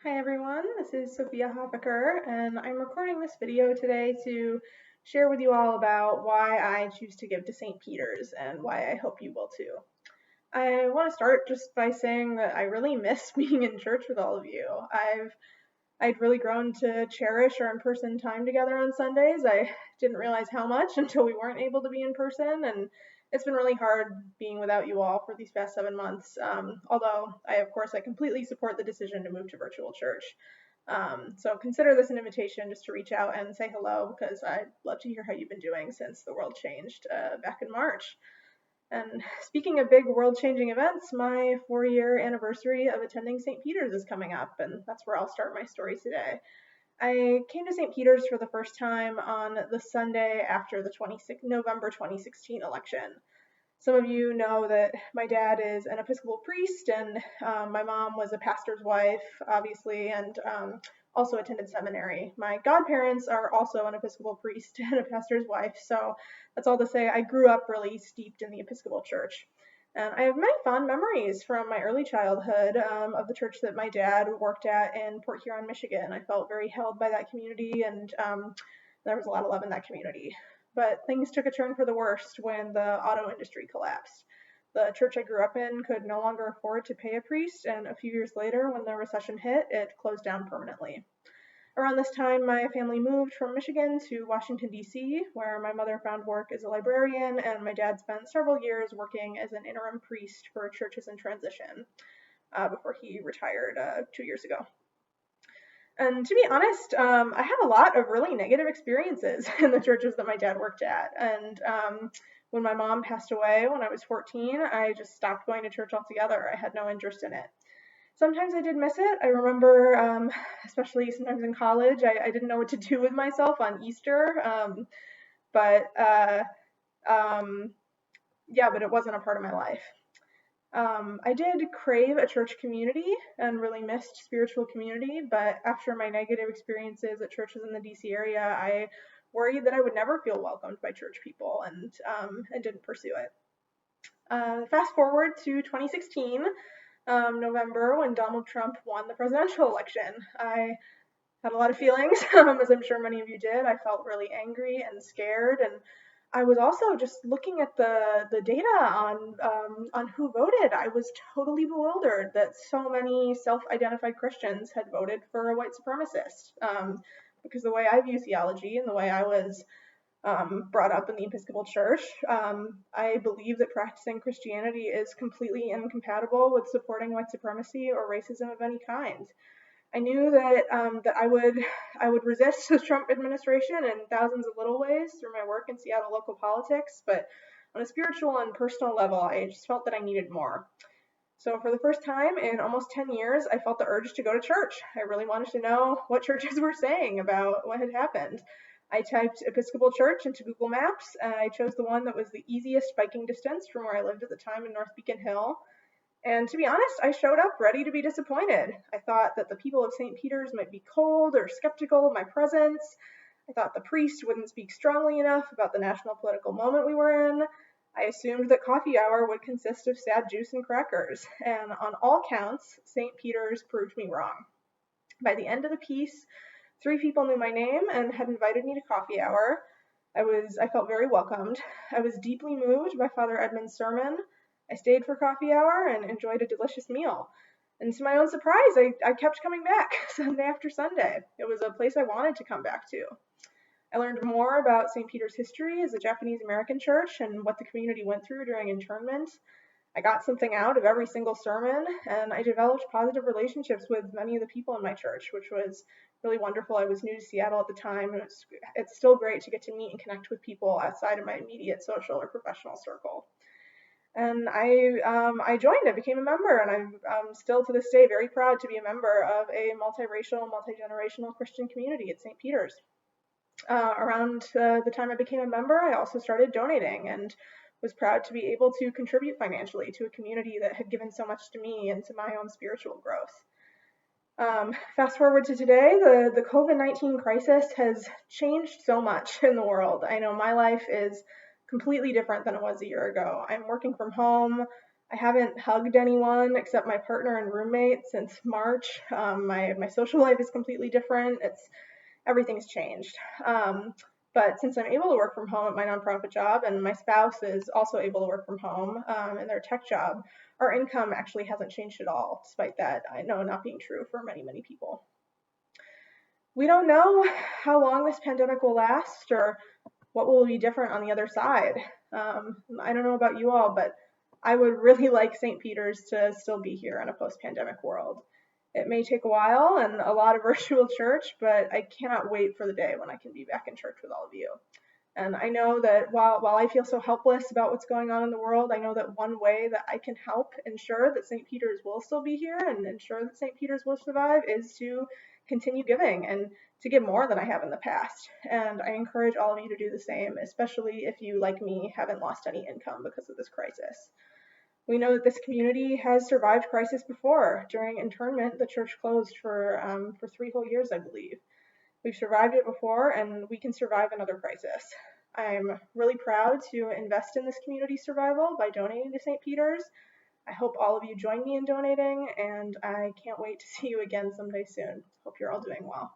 Hi everyone, this is Sophia Hoffacker, and I'm recording this video today to share with you all about why I choose to give to St. Peter's and why I hope you will too. I want to start just by saying that I really miss being in church with all of you. I'd really grown to cherish our in-person time together on Sundays. I didn't realize how much until we weren't able to be in person, and it's been really hard being without you all for these past 7 months. Although of course, I completely support the decision to move to virtual church. So consider this an invitation just to reach out and say hello because I'd love to hear how you've been doing since the world changed back in March. And speaking of big world-changing events, my 4-year anniversary of attending St. Peter's is coming up, and that's where I'll start my story today. I came to St. Peter's for the first time on the Sunday after the November 2016 election. Some of you know that my dad is an Episcopal priest, and my mom was a pastor's wife, obviously, and also attended seminary. My godparents are also an Episcopal priest and a pastor's wife, so that's all to say I grew up really steeped in the Episcopal Church. And I have many fond memories from my early childhood of the church that my dad worked at in Port Huron, Michigan. I felt very held by that community, and there was a lot of love in that community. But things took a turn for the worst when the auto industry collapsed. The church I grew up in could no longer afford to pay a priest, and a few years later, when the recession hit, it closed down permanently. Around this time, my family moved from Michigan to Washington, D.C., where my mother found work as a librarian, and my dad spent several years working as an interim priest for churches in transition before he retired 2 years ago. And to be honest, I have a lot of really negative experiences in the churches that my dad worked at. And when my mom passed away when I was 14, I just stopped going to church altogether. I had no interest in it. Sometimes I did miss it. I remember, especially sometimes in college, I didn't know what to do with myself on Easter. But yeah, but it wasn't a part of my life. I did crave a church community and really missed spiritual community, but after my negative experiences at churches in the DC area, I worried that I would never feel welcomed by church people and didn't pursue it. Fast forward to 2016, November, when Donald Trump won the presidential election. I had a lot of feelings, as I'm sure many of you did. I felt really angry and scared, and I was also just looking at the data on who voted. I was totally bewildered that so many self-identified Christians had voted for a white supremacist. Because the way I view theology and the way I was brought up in the Episcopal Church, I believe that practicing Christianity is completely incompatible with supporting white supremacy or racism of any kind. I knew that I would resist the Trump administration in thousands of little ways through my work in Seattle local politics, but on a spiritual and personal level, I just felt that I needed more. So for the first time in almost 10 years, I felt the urge to go to church. I really wanted to know what churches were saying about what had happened. I typed Episcopal Church into Google Maps, and I chose the one that was the easiest biking distance from where I lived at the time in North Beacon Hill. And to be honest, I showed up ready to be disappointed. I thought that the people of St. Peter's might be cold or skeptical of my presence. I thought the priest wouldn't speak strongly enough about the national political moment we were in. I assumed that coffee hour would consist of sad juice and crackers. And on all counts, St. Peter's proved me wrong. By the end of the piece, 3 people knew my name and had invited me to coffee hour. I felt very welcomed. I was deeply moved by Father Edmund's sermon. I stayed for coffee hour and enjoyed a delicious meal. And to my own surprise, I kept coming back Sunday after Sunday. It was a place I wanted to come back to. I learned more about St. Peter's history as a Japanese American church and what the community went through during internment. I got something out of every single sermon, and I developed positive relationships with many of the people in my church, which was really wonderful. I was new to Seattle at the time, and it's still great to get to meet and connect with people outside of my immediate social or professional circle. And I joined. I became a member, and I'm still to this day very proud to be a member of a multiracial, multi-generational Christian community at St. Peter's. Around the time I became a member, I also started donating and was proud to be able to contribute financially to a community that had given so much to me and to my own spiritual growth. Fast forward to today, the COVID-19 crisis has changed so much in the world. I know my life is completely different than it was a year ago. I'm working from home. I haven't hugged anyone except my partner and roommate since March. My social life is completely different. Everything's changed. But since I'm able to work from home at my nonprofit job, and my spouse is also able to work from home in their tech job, our income actually hasn't changed at all, despite that I know not being true for many, many people. We don't know how long this pandemic will last or what will be different on the other side. I don't know about you all, but I would really like St. Peter's to still be here in a post-pandemic world. It may take a while and a lot of virtual church, but I cannot wait for the day when I can be back in church with all of you. And I know that while I feel so helpless about what's going on in the world, I know that one way that I can help ensure that St. Peter's will still be here and ensure that St. Peter's will survive is to continue giving and to give more than I have in the past. And I encourage all of you to do the same, especially if you, like me, haven't lost any income because of this crisis. We know that this community has survived crisis before. During internment, the church closed for 3 whole years, I believe. We've survived it before, and we can survive another crisis. I'm really proud to invest in this community's survival by donating to St. Peter's. I hope all of you join me in donating, and I can't wait to see you again someday soon. Hope you're all doing well.